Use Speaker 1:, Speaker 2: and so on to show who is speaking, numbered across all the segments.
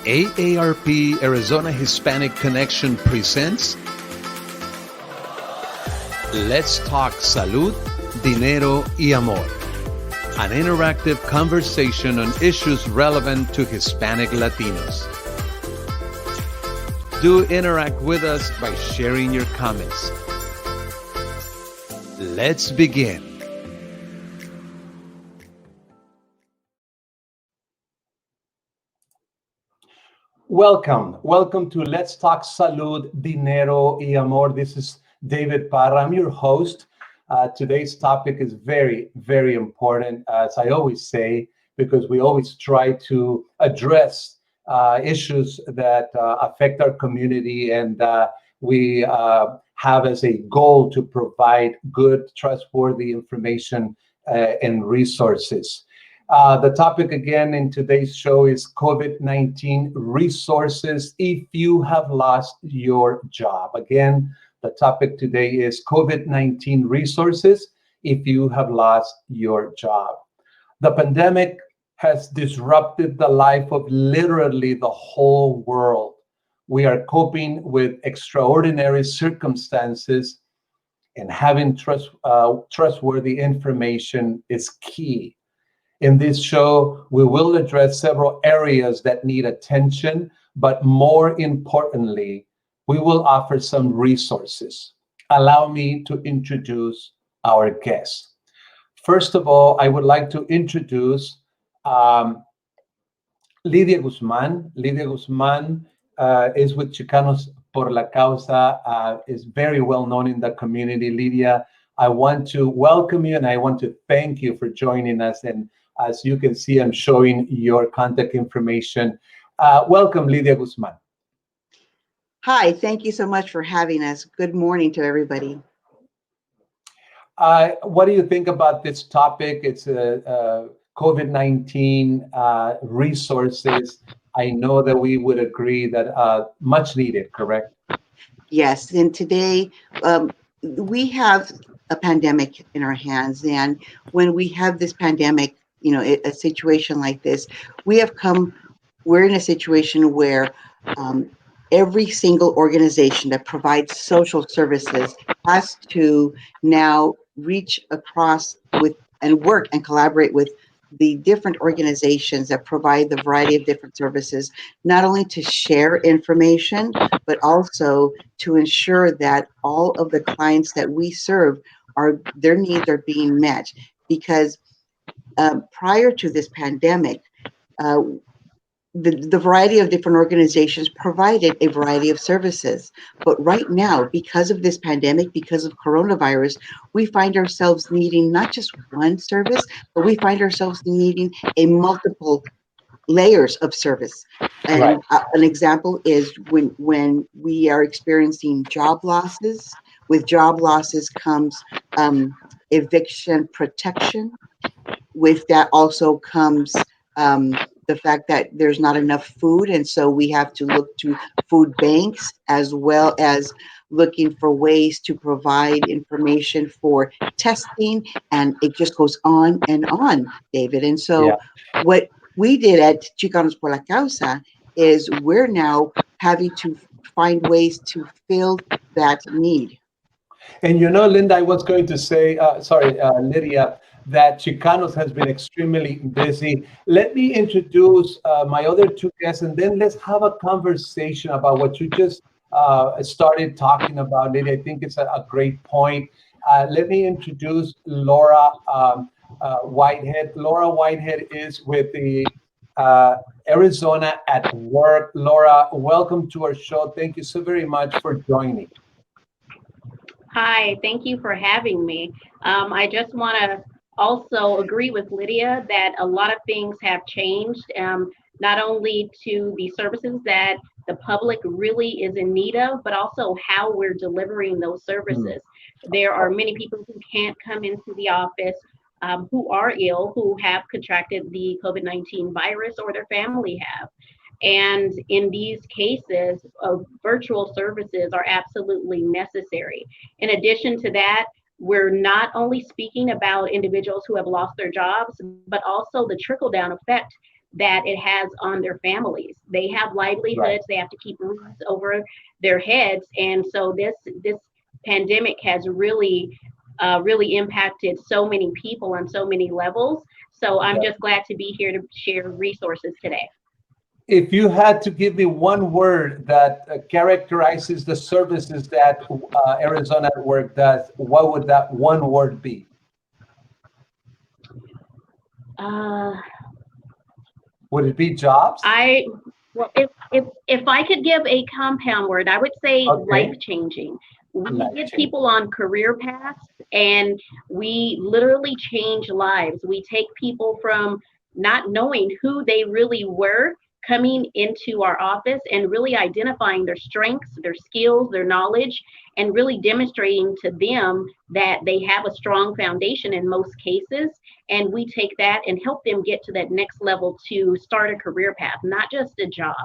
Speaker 1: AARP Arizona Hispanic Connection presents Let's Talk Salud, Dinero y Amor, an interactive conversation on issues relevant to Hispanic Latinos. Do interact with us by sharing your comments. Let's begin.
Speaker 2: Welcome to Let's Talk Salud, Dinero y Amor. This is David Parra. I'm your host. Today's topic is very, very important, as I always say, because we always try to address issues that affect our community, and we have as a goal to provide good, trustworthy information and resources. The topic again in today's show is COVID-19 resources if you have lost your job. Again, the topic today is COVID-19 resources if you have lost your job. The pandemic has disrupted the life of literally the whole world. We are coping with extraordinary circumstances, and having trustworthy information is key. In this show, we will address several areas that need attention, but more importantly, we will offer some resources. Allow me to introduce our guests. First of all, I would like to introduce Lidia Guzman. Lidia Guzman is with Chicanos por la Causa, is very well known in the community. Lidia, I want to welcome you and I want to thank you for joining us. And as you can see, I'm showing your contact information. Welcome, Lidia Guzman.
Speaker 3: Hi, thank you so much for having us. Good morning to everybody.
Speaker 2: What do you think about this topic? It's COVID-19 resources. I know that we would agree that much needed, correct?
Speaker 3: Yes, and today we have a pandemic in our hands. And when we have this pandemic, a situation like this, we're in a situation where every single organization that provides social services has to now reach across with and work and collaborate with the different organizations that provide the variety of different services, not only to share information, but also to ensure that all of the clients that we serve their needs are being met. Because prior to this pandemic, the variety of different organizations provided a variety of services. But right now, because of this pandemic, because of coronavirus, we find ourselves needing not just one service, but we find ourselves needing a multiple layers of service. And
Speaker 2: Right.
Speaker 3: An example is when we are experiencing job losses. With job losses comes eviction protection. With that also comes the fact that there's not enough food, and so we have to look to food banks, as well as looking for ways to provide information for testing, and it just goes on and on, David. And so what we did at Chicanos por la Causa is we're now having to find ways to fill that need.
Speaker 2: And Linda, I was going to say, Lydia, that Chicanos has been extremely busy. Let me introduce my other two guests, and then let's have a conversation about what you just started talking about, Lydia. I think it's a great point. Let me introduce Laura Whitehead. Laura Whitehead is with the Arizona at Work. Laura, welcome to our show. Thank you so very much for joining.
Speaker 4: Hi, thank you for having me. I just want to also agree with Lydia that a lot of things have changed, not only to the services that the public really is in need of, but also how we're delivering those services. There are many people who can't come into the office, who are ill, who have contracted the COVID-19 virus, or their family have. And in these cases, virtual services are absolutely necessary. In addition to that, we're not only speaking about individuals who have lost their jobs, but also the trickle-down effect that it has on their families. They have livelihoods,
Speaker 2: Right.
Speaker 4: they have to keep roofs over their heads. And so this pandemic has really impacted so many people on so many levels. So I'm just glad to be here to share resources today.
Speaker 2: If you had to give me one word that characterizes the services that Arizona at Work does, what would that one word be?
Speaker 4: Uh,
Speaker 2: Would it be jobs?
Speaker 4: well, if I could give a compound word, I would say
Speaker 2: Okay.
Speaker 4: life changing. We get
Speaker 2: Life-changing.
Speaker 4: people on career paths, and we literally change lives. We take people from not knowing who they really were, coming into our office and really identifying their strengths, their skills, their knowledge, and really demonstrating to them that they have a strong foundation in most cases. And we take that and help them get to that next level to start a career path, not just a job.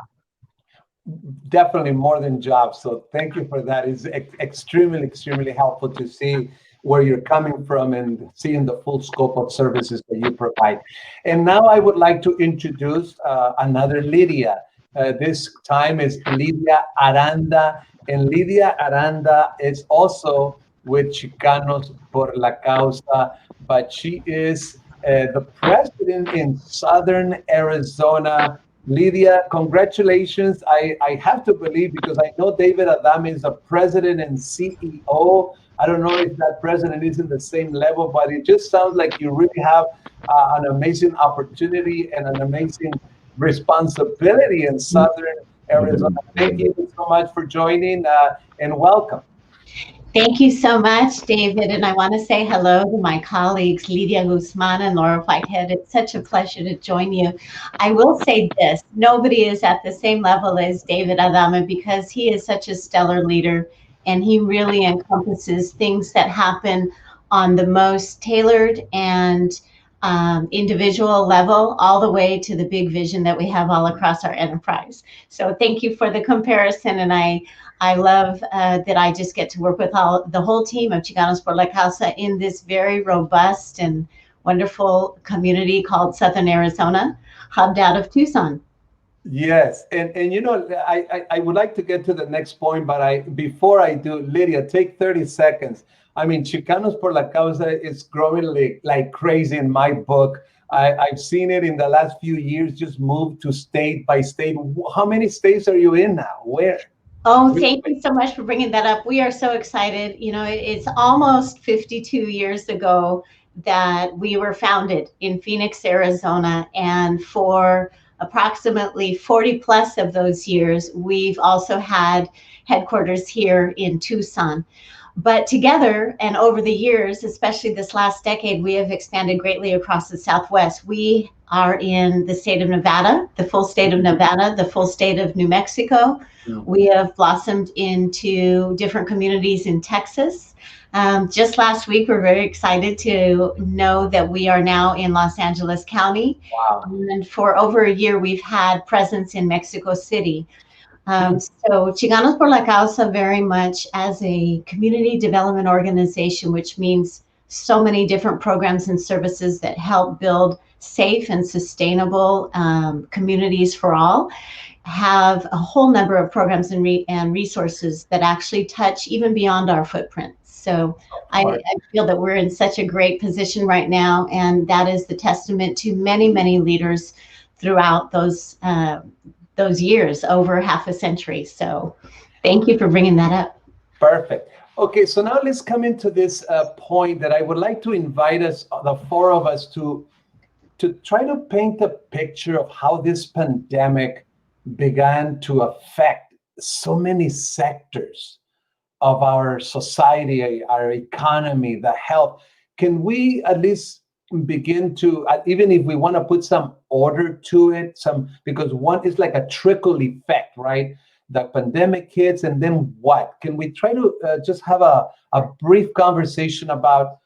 Speaker 2: Definitely more than jobs. So thank you for that. It's extremely, extremely helpful to see where you're coming from and seeing the full scope of services that you provide. And now I would like to introduce another Lydia. This time is Lydia Aranda. And Lydia Aranda is also with Chicanos por la Causa, but she is the president in Southern Arizona. Lydia, congratulations. I have to believe, because I know David Adame is the president and CEO. I don't know if that president is in the same level, but it just sounds like you really have an amazing opportunity and an amazing responsibility in Southern Arizona. Thank you so much for joining and welcome.
Speaker 5: Thank you so much, David. And I want to say hello to my colleagues, Lydia Guzman and Laura Whitehead. It's such a pleasure to join you. I will say this, nobody is at the same level as David Adame, because he is such a stellar leader, and he really encompasses things that happen on the most tailored and individual level, all the way to the big vision that we have all across our enterprise. So thank you for the comparison, and I love that I just get to work with the whole team of Chicanos por la Causa in this very robust and wonderful community called Southern Arizona, hubbed out of Tucson.
Speaker 2: Yes, and you know, I would like to get to the next point, but before I do, Lydia, take 30 seconds. I mean, Chicanos por la Causa is growing like crazy in my book. I've seen it in the last few years, just move to state by state. How many states are you in now? Where?
Speaker 5: Oh, thank you so much for bringing that up. We are so excited. You know, it's almost 52 years ago that we were founded in Phoenix, Arizona. And for approximately 40 plus of those years, we've also had headquarters here in Tucson. But together and over the years, especially this last decade, we have expanded greatly across the Southwest. We are in the state of Nevada, the full state of Nevada, the full state of New Mexico. We have blossomed into different communities in Texas. Just last week, we're very excited to know that we are now in Los Angeles County.
Speaker 2: Wow.
Speaker 5: And for over a year, we've had presence in Mexico City. So Chicanos por la Causa very much as a community development organization, which means so many different programs and services that help build safe and sustainable communities for all, have a whole number of programs and resources that actually touch even beyond our footprint. So I feel that we're in such a great position right now, and that is the testament to many, many leaders throughout those years, over half a century. So thank you for bringing that up.
Speaker 2: Perfect. Okay, so now let's come into this point that I would like to invite us, the four of us, to try to paint a picture of how this pandemic began to affect so many sectors of our society, our economy, the health. Can we at least begin to, even if we want to put some order to it, because one is like a trickle effect, right? The pandemic hits, and then what? Can we try to just have a brief conversation about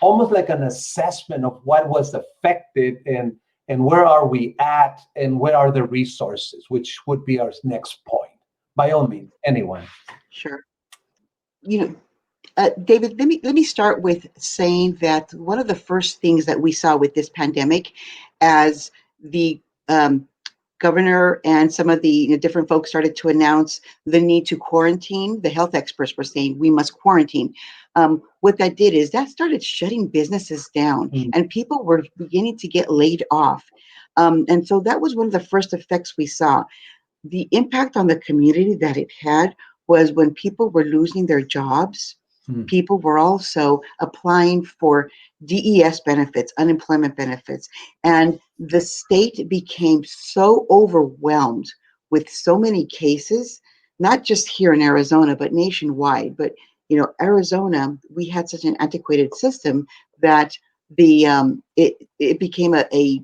Speaker 2: almost like an assessment of what was affected, and where are we at, and where are the resources, which would be our next point. By all means, anyone.
Speaker 3: Sure. You know, David, let me start with saying that one of the first things that we saw with this pandemic, as the governor and some of the different folks started to announce the need to quarantine. The health experts were saying we must quarantine. What that did is that started shutting businesses down, and people were beginning to get laid off. And so that was one of the first effects we saw. The impact on the community that it had was when people were losing their jobs, people were also applying for DES benefits, unemployment benefits, and the state became so overwhelmed with so many cases, not just here in Arizona, but nationwide. But Arizona, we had such an antiquated system that it became a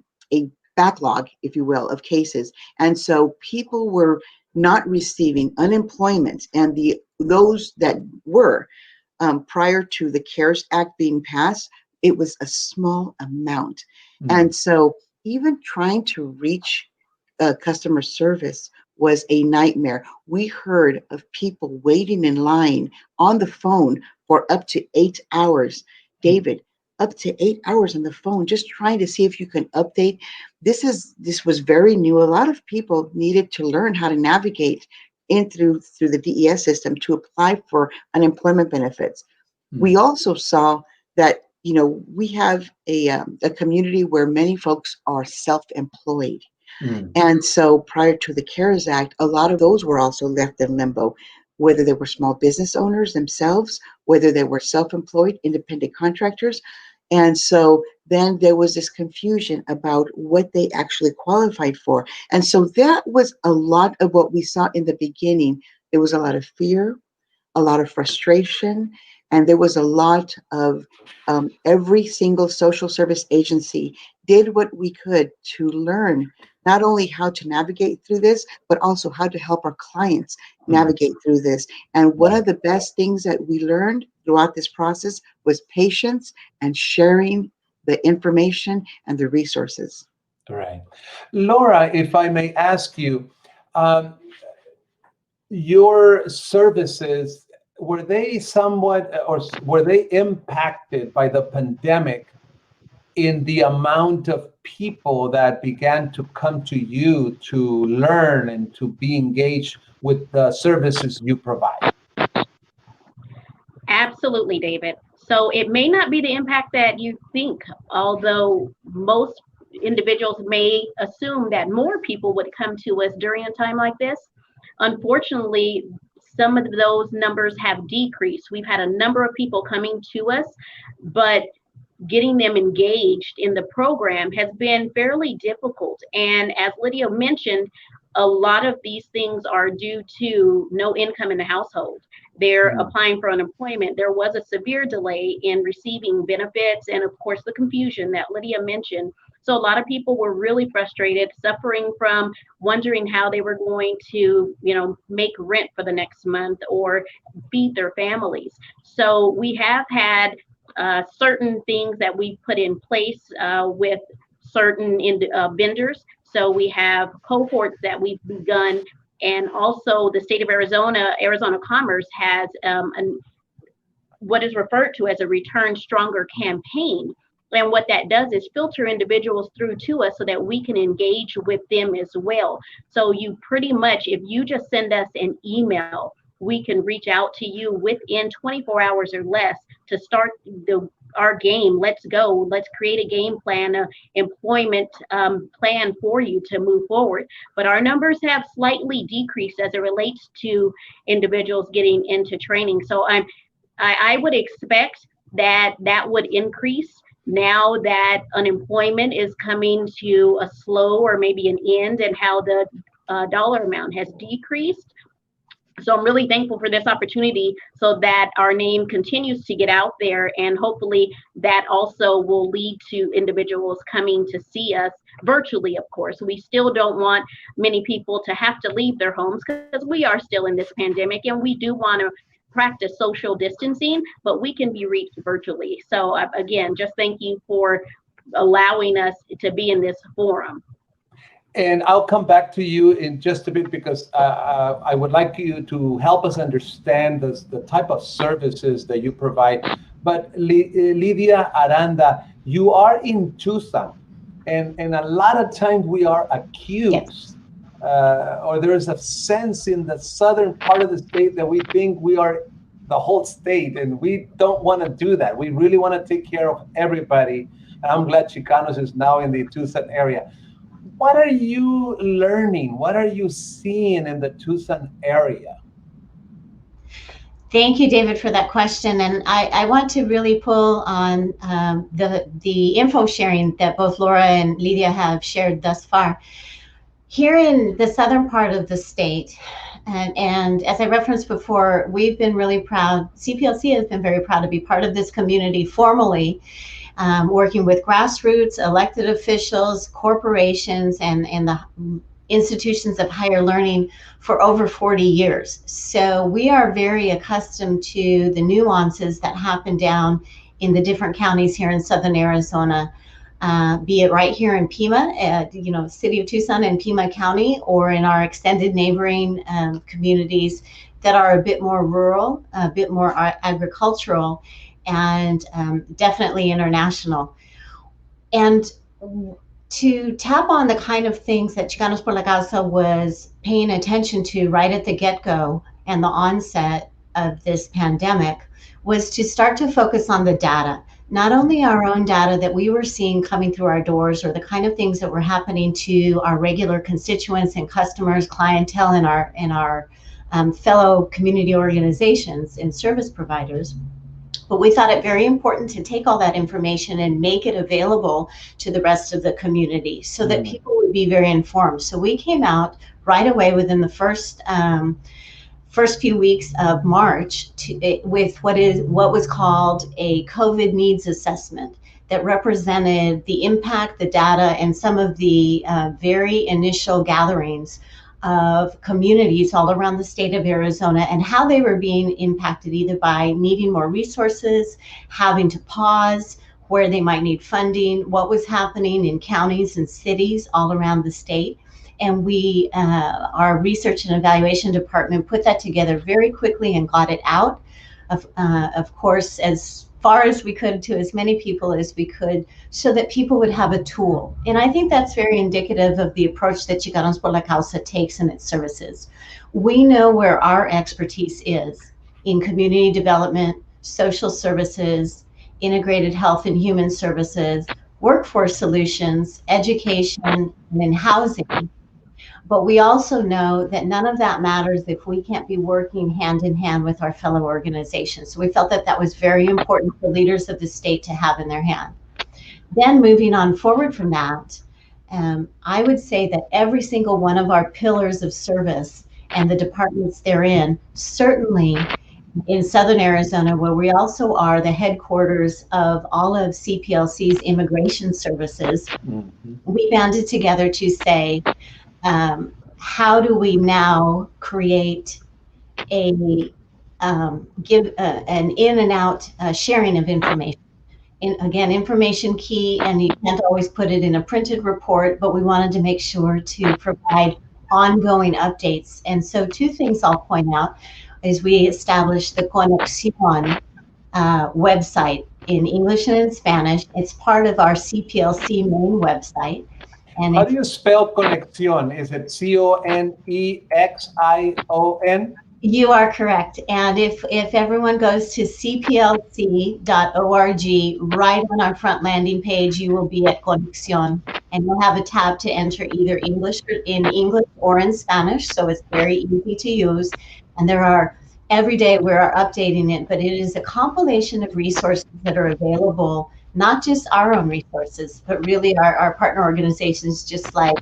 Speaker 3: backlog, if you will, of cases, and so people were not receiving unemployment, and those that were prior to the CARES Act being passed, it was a small amount. And so even trying to reach customer service was a nightmare. We heard of people waiting in line on the phone for up to 8 hours. David, up to 8 hours on the phone, just trying to see if you can update. This was very new. A lot of people needed to learn how to navigate through the DES system to apply for unemployment benefits. We also saw that we have a community where many folks are self-employed. And so prior to the CARES Act, a lot of those were also left in limbo, whether they were small business owners themselves, whether they were self-employed, independent contractors. And so then there was this confusion about what they actually qualified for. And so that was a lot of what we saw in the beginning. There was a lot of fear, a lot of frustration, and there was a lot of every single social service agency did what we could to learn not only how to navigate through this, but also how to help our clients navigate through this. And one of the best things that we learned throughout this process was patience and sharing the information and the resources.
Speaker 2: Right. Laura, if I may ask you, your services, were they somewhat, or were they impacted by the pandemic in the amount of people that began to come to you to learn and to be engaged with the services you provide?
Speaker 4: Absolutely, David. So it may not be the impact that you think, although most individuals may assume that more people would come to us during a time like this. Unfortunately, some of those numbers have decreased. We've had a number of people coming to us, but getting them engaged in the program has been fairly difficult. And as Lydia mentioned, a lot of these things are due to no income in the household. They're applying for unemployment. There was a severe delay in receiving benefits, and of course the confusion that Lydia mentioned. So a lot of people were really frustrated, suffering from wondering how they were going to, make rent for the next month or feed their families. So we have had certain things that we put in place with certain vendors. So we have cohorts that we've begun, and also the state of Arizona Commerce has what is referred to as a Return Stronger campaign. And what that does is filter individuals through to us so that we can engage with them as well. So you pretty much, if you just send us an email, we can reach out to you within 24 hours or less to start our game. Let's go. Let's create a game plan, an employment plan for you to move forward. But our numbers have slightly decreased as it relates to individuals getting into training. So I would expect that would increase now that unemployment is coming to a slow or maybe an end, and how the dollar amount has decreased. So I'm really thankful for this opportunity so that our name continues to get out there, and hopefully that also will lead to individuals coming to see us virtually. Of course, we still don't want many people to have to leave their homes because we are still in this pandemic, and we do want to practice social distancing, but we can be reached virtually. So again, just thank you for allowing us to be in this forum.
Speaker 2: And I'll come back to you in just a bit, because I would like you to help us understand the type of services that you provide. But Lydia Aranda, you are in Tucson. And a lot of times we are accused, or there is a sense in the southern part of the state that we think we are the whole state, and we don't want to do that. We really want to take care of everybody. And I'm glad Chicanos is now in the Tucson area. What are you learning? What are you seeing in the Tucson area?
Speaker 5: Thank you, David, for that question. And I want to really pull on the info sharing that both Laura and Lydia have shared thus far. Here in the southern part of the state, and as I referenced before, we've been really proud, CPLC has been very proud to be part of this community formally, working with grassroots, elected officials, corporations, and the institutions of higher learning for over 40 years. So we are very accustomed to the nuances that happen down in the different counties here in Southern Arizona, be it right here in Pima, city of Tucson and Pima County, or in our extended neighboring communities that are a bit more rural, a bit more agricultural, and definitely international. And to tap on the kind of things that Chicanos por la Causa was paying attention to right at the get-go and the onset of this pandemic was to start to focus on the data, not only our own data that we were seeing coming through our doors, or the kind of things that were happening to our regular constituents and customers, clientele, and our fellow community organizations and service providers. But we thought it very important to take all that information and make it available to the rest of the community so that people would be very informed. So we came out right away within the first few weeks of March with what was called a COVID needs assessment that represented the impact, the data, and some of the very initial gatherings of communities all around the state of Arizona and how they were being impacted either by needing more resources, having to pause, where they might need funding, what was happening in counties and cities all around the state. And we, our research and evaluation department, put that together very quickly and got it out, of course, as far as we could to as many people as we could, so that people would have a tool. And I think that's very indicative of the approach that Chicanos por la Causa takes in its services. We know where our expertise is in community development, social services, integrated health and human services, workforce solutions, education, and in housing. But we also know that none of that matters if we can't be working hand in hand with our fellow organizations. So we felt that that was very important for leaders of the state to have in their hand. Then moving on forward from that, I would say that every single one of our pillars of service and the departments therein, certainly in Southern Arizona, where we also are the headquarters of all of CPLC's immigration services, we banded together to say, how do we now create an in and out sharing of information? Again, information key, and you can't always put it in a printed report, but we wanted to make sure to provide ongoing updates. And so two things I'll point out is we established the Conexión website in English and in Spanish. It's part of our CPLC main website. And
Speaker 2: how do you spell Conexión? Is it Conexion?
Speaker 5: You are correct. And if everyone goes to cplc.org, right on our front landing page, you will be at Conexión, and you'll have a tab to enter either English or in Spanish. So it's very easy to use. And every day we're updating it, but it is a compilation of resources that are available, not just our own resources, but really our partner organizations, just like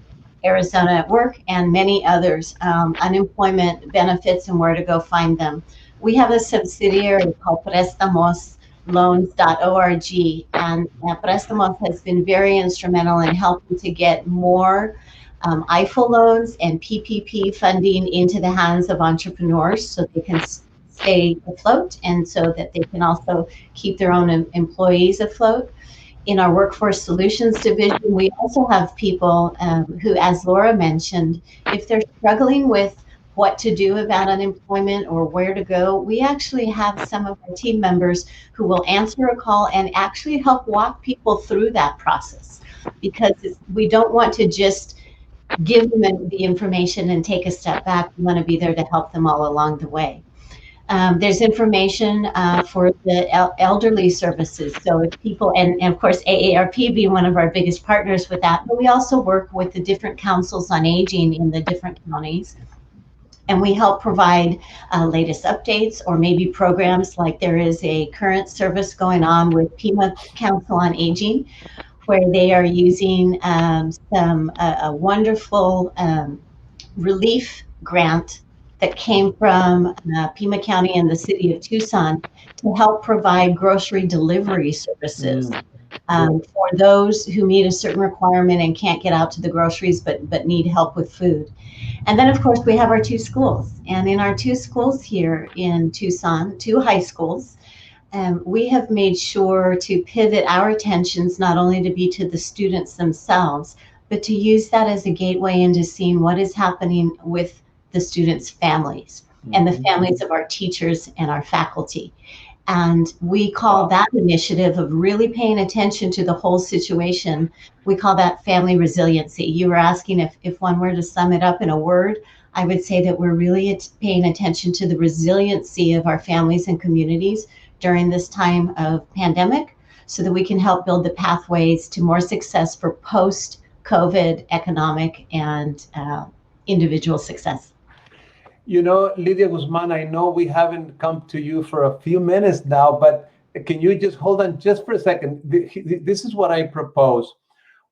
Speaker 5: Arizona at Work and many others, unemployment benefits and where to go find them. We have a subsidiary called prestamosloans.org, and Prestamos has been very instrumental in helping to get more IFO loans and PPP funding into the hands of entrepreneurs so they can stay afloat and so that they can also keep their own employees afloat. In our Workforce Solutions division, we also have people who, as Laura mentioned, if they're struggling with what to do about unemployment or where to go, we actually have some of our team members who will answer a call and actually help walk people through that process. because we don't want to just give them the information and take a step back. We want to be there to help them all along the way. There's information for the elderly services. So if people, and of course AARP being one of our biggest partners with that, but we also work with the different councils on aging in the different counties. And we help provide latest updates or maybe programs, like there is a current service going on with Pima Council on Aging, where they are using a wonderful relief grant that came from Pima County and the city of Tucson to help provide grocery delivery services for those who meet a certain requirement and can't get out to the groceries but need help with food. And then, of course, we have our 2 schools. And in our 2 schools here in Tucson, 2 high schools, we have made sure to pivot our attentions not only to be to the students themselves, but to use that as a gateway into seeing what is happening with the students' families and the families of our teachers and our faculty. And we call that initiative of really paying attention to the whole situation. We call that family resiliency. You were asking if one were to sum it up in a word, I would say that we're really paying attention to the resiliency of our families and communities during this time of pandemic, so that we can help build the pathways to more success for post-COVID economic and individual success.
Speaker 2: You know, Lydia Guzman, I know we haven't come to you for a few minutes now, but can you just hold on just for a second? This is what I propose.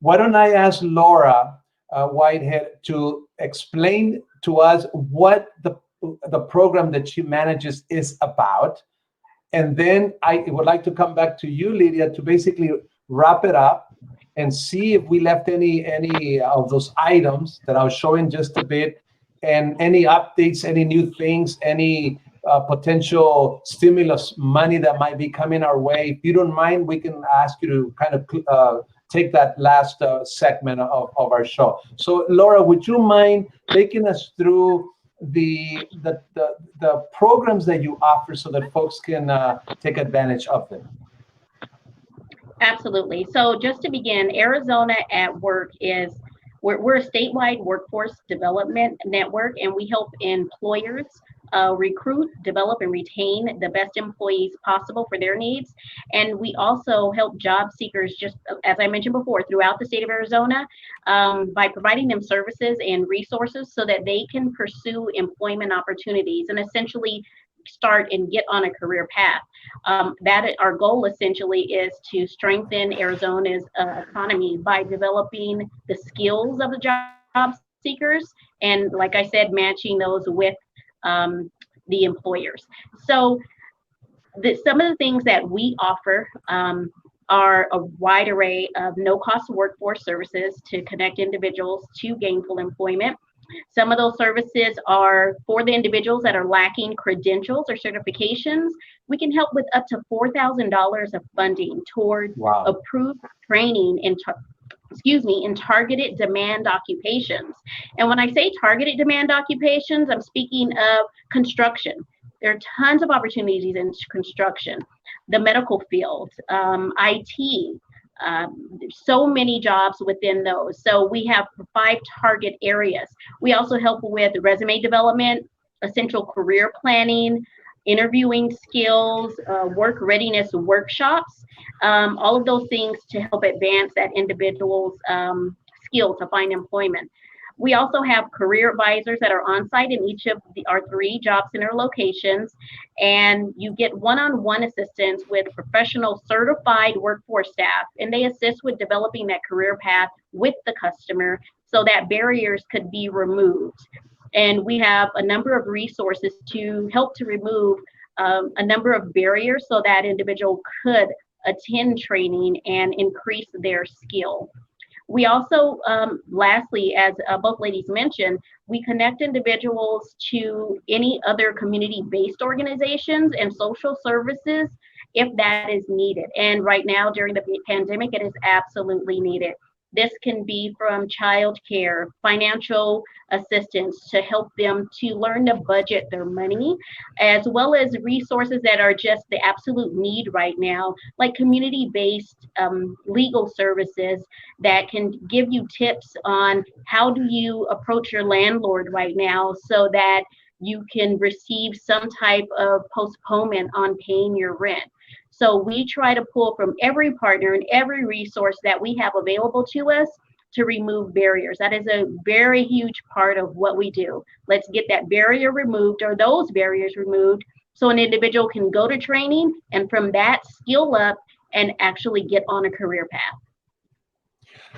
Speaker 2: Why don't I ask Laura Whitehead to explain to us what the program that she manages is about? And then I would like to come back to you, Lydia, to basically wrap it up and see if we left any of those items that I was showing just a bit, and any updates, any new things, any potential stimulus money that might be coming our way. If you don't mind, we can ask you to kind of take that last segment of our show. So Laura, would you mind taking us through the programs that you offer so that folks can take advantage of them?
Speaker 4: Absolutely. So just to begin, Arizona at Work is we're a statewide workforce development network, and we help employers recruit, develop, and retain the best employees possible for their needs. And we also help job seekers, just as I mentioned before, throughout the state of Arizona by providing them services and resources so that they can pursue employment opportunities and essentially start and get on a career path. That our goal essentially is to strengthen Arizona's economy by developing the skills of the job seekers, and like I said, matching those with the employers. So some of the things that we offer are a wide array of no-cost workforce services to connect individuals to gainful employment. Some of those services are for the individuals that are lacking credentials or certifications. We can help with up to $4,000 of funding toward approved training in targeted demand occupations. And when I say targeted demand occupations, I'm speaking of construction. There are tons of opportunities in construction, the medical field, IT, so many jobs within those. So we have 5 target areas. We also help with resume development, essential career planning, interviewing skills, work readiness workshops, all of those things to help advance that individual's skill to find employment. We also have career advisors that are on site in each of our 3 job center locations, and you get one-on-one assistance with professional certified workforce staff, and they assist with developing that career path with the customer so that barriers could be removed. And we have a number of resources to help to remove a number of barriers so that individual could attend training and increase their skill. We also, lastly, as both ladies mentioned, we connect individuals to any other community-based organizations and social services if that is needed. And right now, during the pandemic, it is absolutely needed. This can be from child care, financial assistance to help them to learn to budget their money, as well as resources that are just the absolute need right now, like community-based legal services that can give you tips on how do you approach your landlord right now so that you can receive some type of postponement on paying your rent. So we try to pull from every partner and every resource that we have available to us to remove barriers. That is a very huge part of what we do. Let's get that barrier removed, or those barriers removed, so an individual can go to training and from that skill up and actually get on a career path.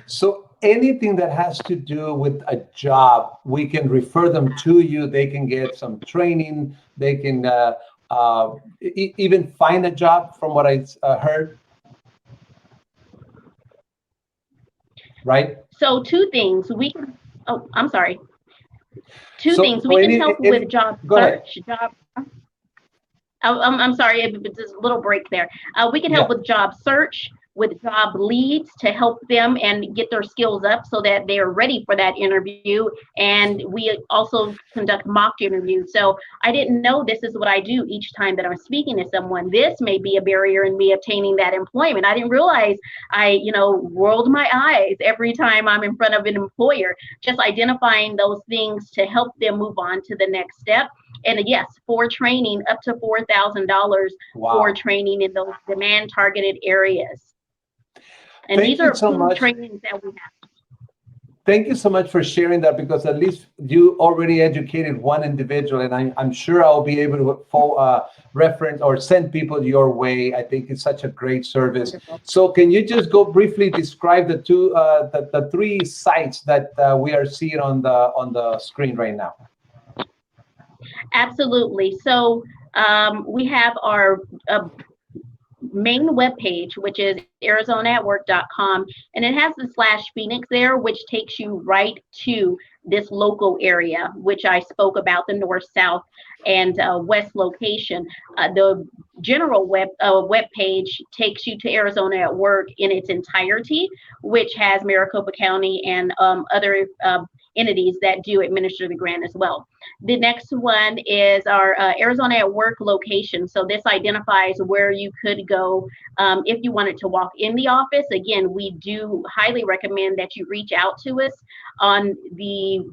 Speaker 2: So anything that has to do with a job, we can refer them to you. They can get some training. They can even find a job, from what I heard. Right?
Speaker 4: So two things we can, oh, I'm sorry. Two
Speaker 2: So-
Speaker 4: things
Speaker 2: so
Speaker 4: we can
Speaker 2: any-
Speaker 4: help
Speaker 2: any-
Speaker 4: with job
Speaker 2: go ahead.
Speaker 4: search, I'm sorry, it's a little break there. We can help
Speaker 2: Yeah.
Speaker 4: with job search, with job leads to help them and get their skills up so that they're ready for that interview. And we also conduct mock interviews. So I didn't know this is what I do each time that I'm speaking to someone. This may be a barrier in me obtaining that employment. I didn't realize I, rolled my eyes every time I'm in front of an employer, just identifying those things to help them move on to the next step. And yes, for training, up to $4,000
Speaker 2: Wow.
Speaker 4: for training in those demand targeted areas. And
Speaker 2: Thank
Speaker 4: these
Speaker 2: you
Speaker 4: are
Speaker 2: so much.
Speaker 4: trainings that we have.
Speaker 2: Thank you so much for sharing that, because at least you already educated one individual, and I'm sure I'll be able to reference or send people your way. I think it's such a great service.
Speaker 4: Wonderful.
Speaker 2: So can you just go briefly describe the three sites that we are seeing on the screen right now?
Speaker 4: Absolutely. So we have our main webpage, which is arizonaatwork.com, and it has the /Phoenix there, which takes you right to this local area, which I spoke about, the north, south, and west location. The general web page takes you to Arizona at Work in its entirety, which has Maricopa County and other entities that do administer the grant as well. The next one is our Arizona at Work location. So this identifies where you could go if you wanted to walk in the office. Again, we do highly recommend that you reach out to us on the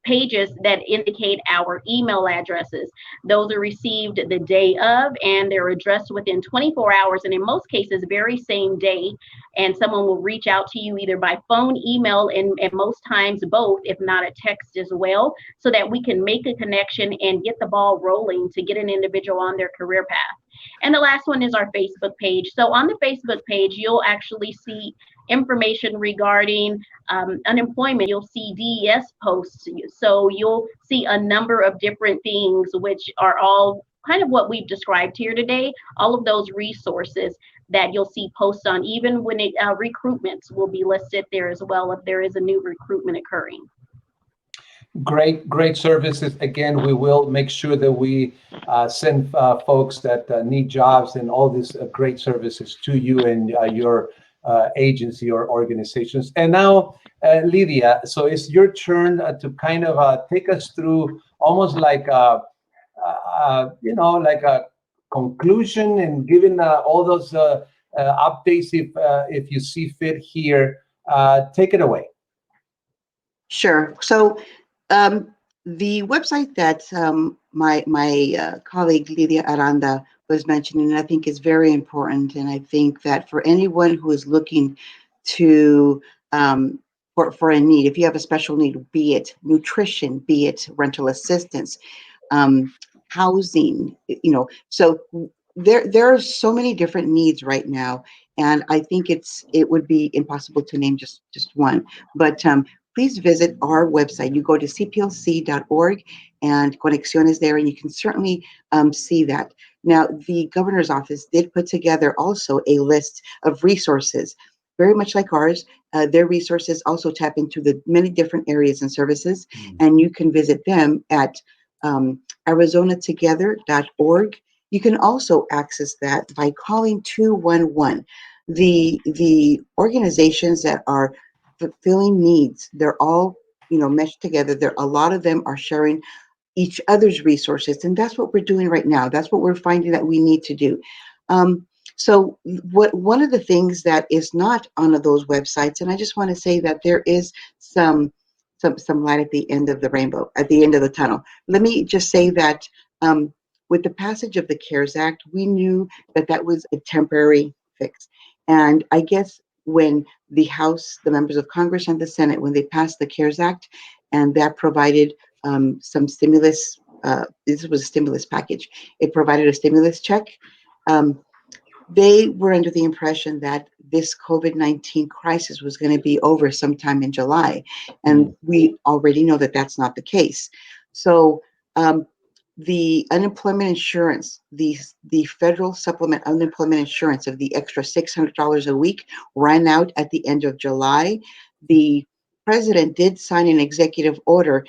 Speaker 4: pages that indicate our email addresses. Those are received the day of, and they're addressed within 24 hours, and in most cases, very same day. And someone will reach out to you either by phone, email, and most times both, if not a text as well, so that we can make a connection and get the ball rolling to get an individual on their career path. And the last one is our Facebook page. So on the Facebook page, you'll actually see information regarding unemployment. You'll see DES posts. So you'll see a number of different things, which are all kind of what we've described here today. All of those resources that you'll see posts on, even when recruitments will be listed there as well if there is a new recruitment occurring.
Speaker 2: Great services. Again, we will make sure that we send folks that need jobs and all these great services to you and your agency or organizations. And now, Lydia, so it's your turn to kind of take us through almost like like a conclusion and giving all those updates if you see fit here. Take it away.
Speaker 3: Sure. So the website that my colleague Lydia Aranda was mentioning, I think is very important. And I think that for anyone who is looking to for a need, if you have a special need, be it nutrition, be it rental assistance, housing, so there are so many different needs right now. And I think it would be impossible to name just one, but please visit our website. You go to cplc.org and Conexión is there, and you can certainly see that. Now, the governor's office did put together also a list of resources, very much like ours. Their resources also tap into the many different areas and services, and you can visit them at arizonatogether.org. You can also access that by calling 211. The organizations that are fulfilling needs. They're all, meshed together. A lot of them are sharing each other's resources, and that's what we're doing right now. That's what we're finding that we need to do. So one of the things that is not on those websites, and I just want to say that there is some light at the end of the rainbow, at the end of the tunnel. Let me just say that with the passage of the CARES Act, we knew that was a temporary fix. And I guess when the House, the members of Congress and the Senate, when they passed the CARES Act, and that provided some stimulus, this was a stimulus package. It provided a stimulus check. They were under the impression that this COVID-19 crisis was going to be over sometime in July. And we already know that that's not the case. So the unemployment insurance, the federal supplement unemployment insurance of the extra $600 a week ran out at the end of July. The president did sign an executive order,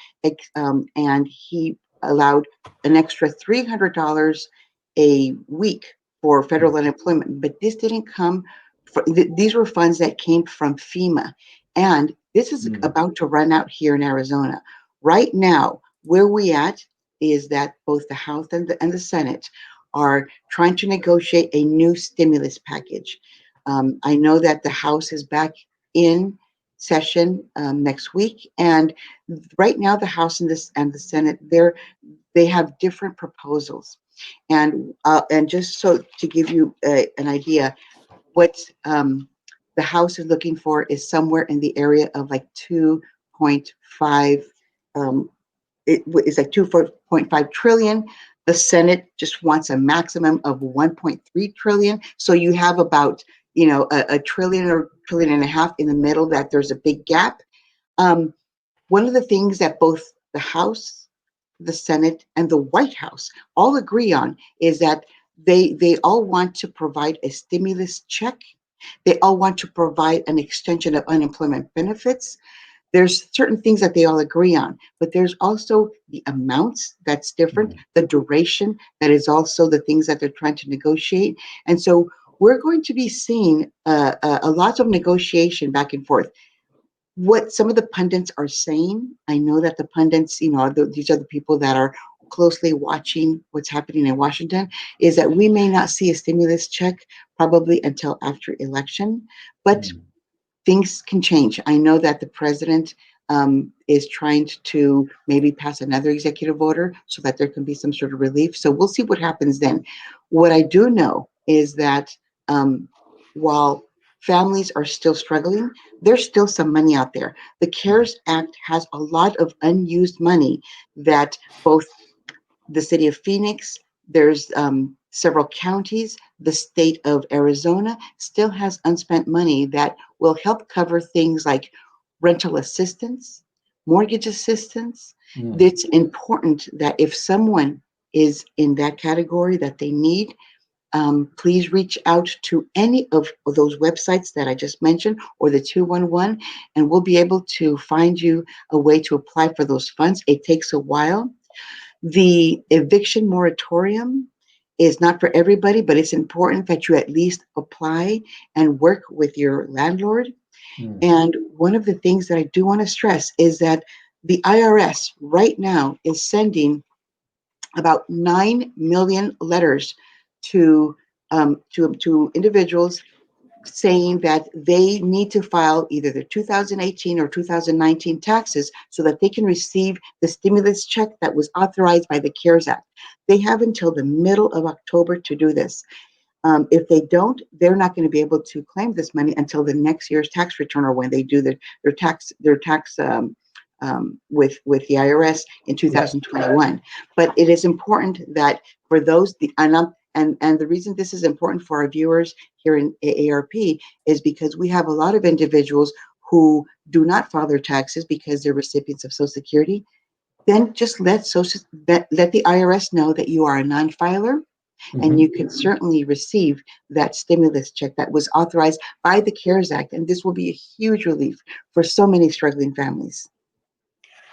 Speaker 3: and he allowed an extra $300 a week for federal unemployment, but this didn't come these were funds that came from FEMA, and this is about to run out here in Arizona. Right now, where we at is that both the House and the Senate are trying to negotiate a new stimulus package. I know that the House is back in session next week, and right now the House and the Senate, they have different proposals. And just so to give you an idea, what the House is looking for is somewhere in the area of like 2.5. It is like 2.5 trillion. The Senate just wants a maximum of 1.3 trillion. So you have about a trillion or trillion and a half in the middle. That there's a big gap. One of the things that both the House, the Senate, and the White House all agree on is that they all want to provide a stimulus check. They all want to provide an extension of unemployment benefits. There's certain things that they all agree on, but there's also the amounts that's different, the duration that is also the things that they're trying to negotiate. And so we're going to be seeing a lot of negotiation back and forth. What some of the pundits are saying, I know that the pundits, these are the people that are closely watching what's happening in Washington, is that we may not see a stimulus check probably until after election, but things can change. I know that the president is trying to maybe pass another executive order so that there can be some sort of relief. So we'll see what happens then. What I do know is that while families are still struggling, there's still some money out there. The CARES Act has a lot of unused money that both the city of Phoenix, there's several counties, the state of Arizona still has unspent money that will help cover things like rental assistance, mortgage assistance. It's important that if someone is in that category that they need, please reach out to any of those websites that I just mentioned or the 211, and we'll be able to find you a way to apply for those funds. It takes a while. The eviction moratorium is not for everybody, but it's important that you at least apply and work with your landlord. And one of the things that I do want to stress is that the IRS right now is sending about 9 million letters to individuals saying that they need to file either their 2018 or 2019 taxes so that they can receive the stimulus check that was authorized by the CARES Act. They have until the middle of October to do this. If they don't, they're not going to be able to claim this money until the next year's tax return or when they do their tax with the IRS in 2021. But it is important that for those, and the reason this is important for our viewers here in AARP is because we have a lot of individuals who do not file their taxes because they're recipients of Social Security. Then just let the IRS know that you are a non-filer, and you can certainly receive that stimulus check that was authorized by the CARES Act. And this will be a huge relief for so many struggling families.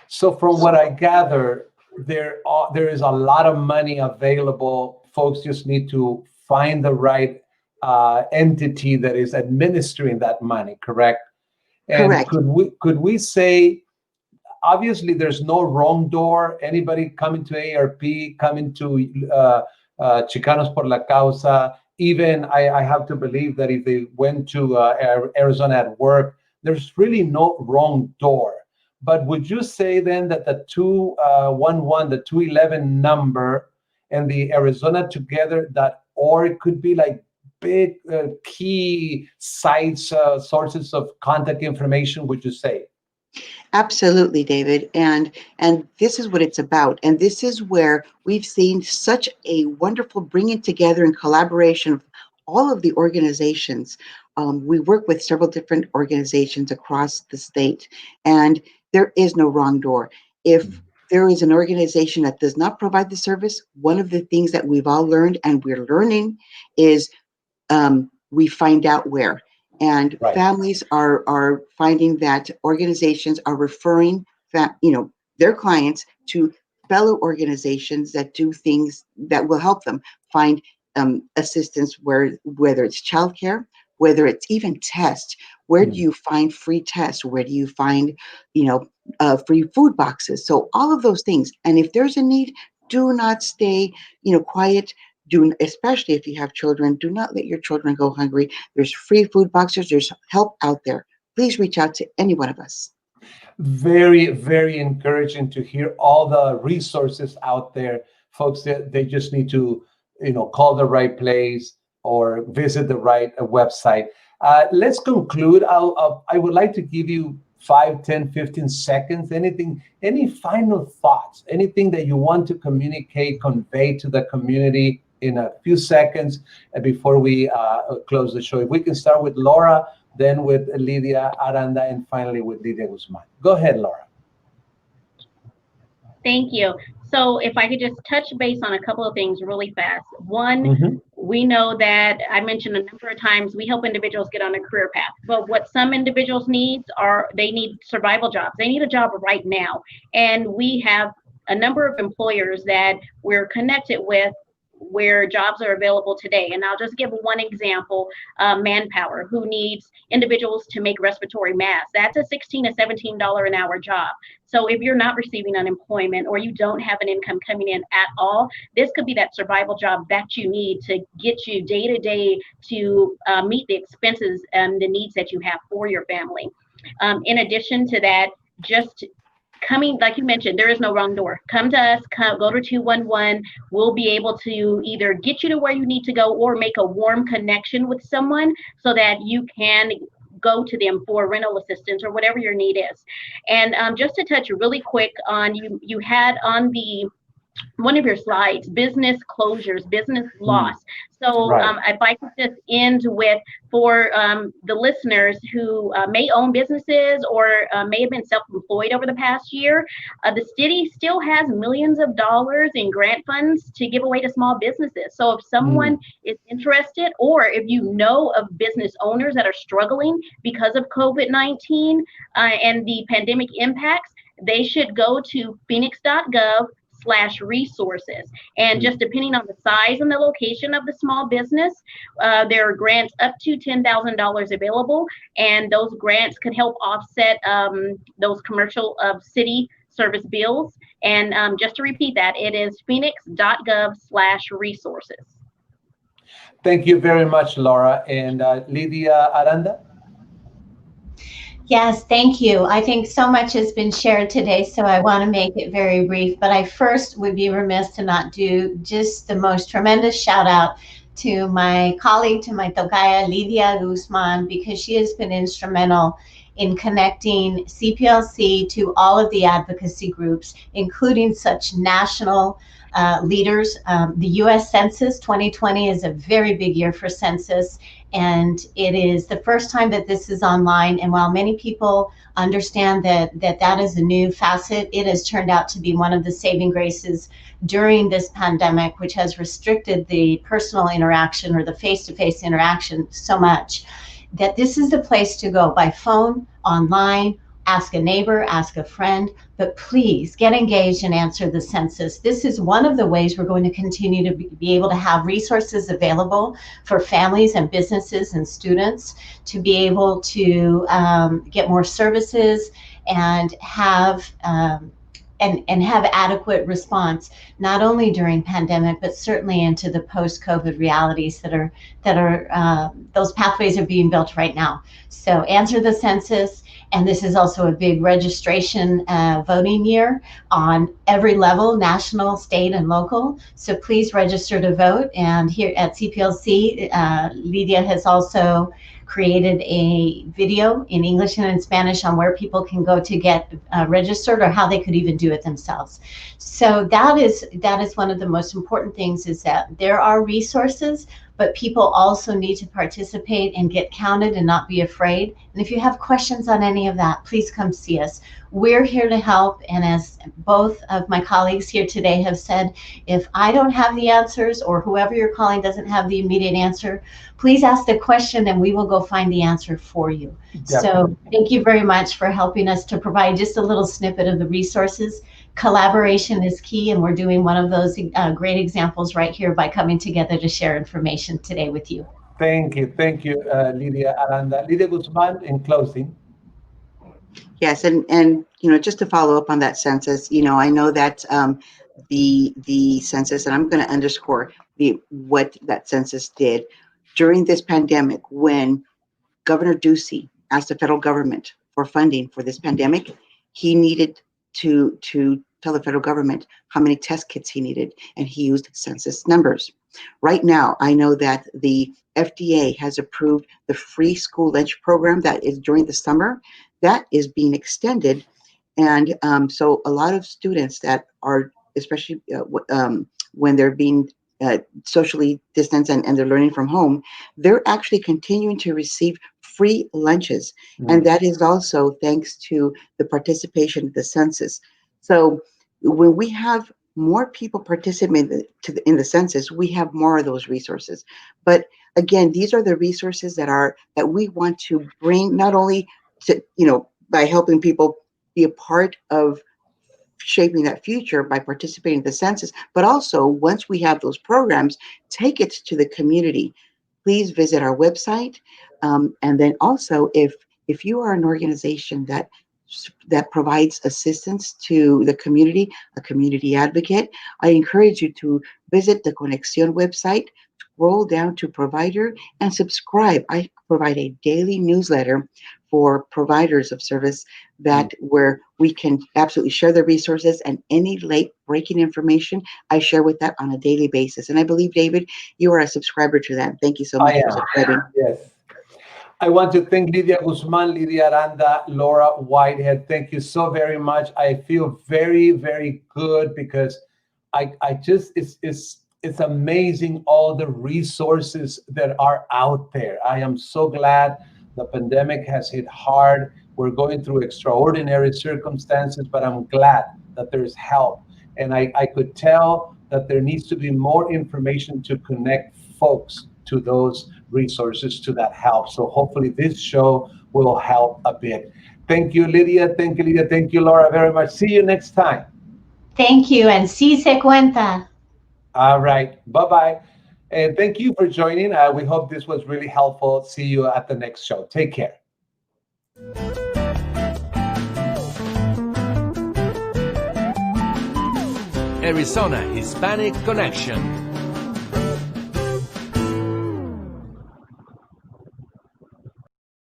Speaker 2: So from what I gather, there is a lot of money available. Folks just need to find the right entity that is administering that money, correct? And
Speaker 3: Correct.
Speaker 2: could we say, obviously there's no wrong door. Anybody coming to ARP, coming to Chicanos por la Causa, even I have to believe that if they went to Arizona at work, there's really no wrong door. But would you say then that the 211, the 211 number, and the ArizonaTogether.org could be like big key sites, sources of contact information, would you say?
Speaker 3: Absolutely, David. And this is what it's about. And this is where we've seen such a wonderful bringing together and collaboration of all of the organizations. We work with several different organizations across the state, and there is no wrong door. If there is an organization that does not provide the service, one of the things that we've all learned and we're learning is we find out where. And
Speaker 2: Right.
Speaker 3: families are finding that organizations are referring their clients to fellow organizations that do things that will help them find assistance, whether it's childcare, whether it's even tests. Where do you find free tests? Where do you find free food boxes? So all of those things. And if there's a need, do not stay quiet. Especially if you have children, do not let your children go hungry. There's free food boxes. There's help out there. Please reach out to any one of us.
Speaker 2: Very, very encouraging to hear all the resources out there, folks. They just need to, call the right place or visit the right website. Let's conclude. I would like to give you 5, 10, 15 seconds. Any final thoughts? Anything that you want to communicate, convey to the community in a few seconds before we close the show? If we can start with Laura, then with Lydia Aranda, and finally with Lydia Guzman. Go ahead, Laura.
Speaker 4: Thank you. So if I could just touch base on a couple of things really fast. One, we know that I mentioned a number of times we help individuals get on a career path, but what some individuals need they need survival jobs. They need a job right now. And we have a number of employers that we're connected with where jobs are available today. And I'll just give one example, Manpower, who needs individuals to make respiratory masks. That's a $16 to $17 an hour job. So if you're not receiving unemployment or you don't have an income coming in at all, this could be that survival job that you need to get you day to day to meet the expenses and the needs that you have for your family. In addition to that, just coming, like you mentioned, there is no wrong door. Come to us, go to 211. We'll be able to either get you to where you need to go or make a warm connection with someone so that you can go to them for rental assistance or whatever your need is. And just to touch really quick on, you had on one of your slides, business closures, business loss. So
Speaker 2: Right.
Speaker 4: if I could just end with, for the listeners who may own businesses or may have been self-employed over the past year, the city still has millions of dollars in grant funds to give away to small businesses. So if someone is interested, or if you know of business owners that are struggling because of COVID-19 and the pandemic impacts, they should go to phoenix.gov/resources. And just depending on the size and the location of the small business, there are grants up to $10,000 available. And those grants could help offset those commercial city service bills. And just to repeat that, it is phoenix.gov/resources.
Speaker 2: Thank you very much, Laura. And Lydia Aranda?
Speaker 5: Yes, thank you. I think so much has been shared today, so I want to make it very brief. But I first would be remiss to not do just the most tremendous shout out to my colleague, to my tocaya, Lydia Guzman, because she has been instrumental in connecting CPLC to all of the advocacy groups, including such national leaders. The U.S. Census 2020 is a very big year for census, and it is the first time that this is online. And while many people understand that is a new facet, it has turned out to be one of the saving graces during this pandemic, which has restricted the personal interaction or the face-to-face interaction so much, that this is the place to go by phone, online, ask a neighbor, ask a friend, but please get engaged and answer the census. This is one of the ways we're going to continue to be able to have resources available for families and businesses and students to be able to get more services and have have adequate response, not only during pandemic, but certainly into the post-COVID realities that are those pathways are being built right now. So answer the census, and this is also a big registration voting year on every level, national, state, and local. So please register to vote. And here at CPLC, Lydia has also created a video in English and in Spanish on where people can go to get registered, or how they could even do it themselves. So that is one of the most important things, is that there are resources, but people also need to participate and get counted and not be afraid. And if you have questions on any of that, please come see us. We're here to help. And as both of my colleagues here today have said, if I don't have the answers, or whoever you're calling doesn't have the immediate answer, please ask the question and we will go find the answer for you. Definitely. So thank you very much for helping us to provide just a little snippet of the resources. Collaboration is key, and we're doing one of those great examples right here by coming together to share information today with you.
Speaker 2: Thank you, Lydia Aranda. Lydia Guzman, in closing.
Speaker 3: Yes, and just to follow up on that census, I know that the census, and I'm going to underscore what that census did during this pandemic, when Governor Ducey asked the federal government for funding for this pandemic. He needed to tell the federal government how many test kits he needed, and he used census numbers. Right now, I know that the FDA has approved the free school lunch program that is during the summer. That is being extended, and so a lot of students that are, especially when they're being socially distanced and they're learning from home, they're actually continuing to receive free lunches. And that is also thanks to the participation of the census. So when we have more people participate in the census, we have more of those resources. But again, these are the resources that we want to bring, not only to, by helping people be a part of shaping that future by participating in the census, but also once we have those programs, take it to the community. Please visit our website. And then also, if you are an organization that provides assistance to the community, a community advocate, I encourage you to visit the Conexión website, scroll down to provider, and subscribe. I provide a daily newsletter for providers of service where we can absolutely share the resources, and any late breaking information I share with that on a daily basis. And I believe, David, you are a subscriber to that. Thank you so much for subscribing.
Speaker 2: Yes. I want to thank Lydia Guzman, Lydia Aranda, Laura Whitehead. Thank you so very much. I feel very, very good, because it's amazing all the resources that are out there. I am so glad the pandemic has hit hard. We're going through extraordinary circumstances, but I'm glad that there's help. And I could tell that there needs to be more information to connect folks to those resources, to that help. So hopefully this show will help a bit. Thank you, Lydia. Thank you, Lydia. Thank you, Laura, very much. See you next time.
Speaker 5: Thank you, and si se cuenta.
Speaker 2: All right. Bye-bye. And thank you for joining. We hope this was really helpful. See you at the next show. Take care.
Speaker 6: Arizona Hispanic Connection.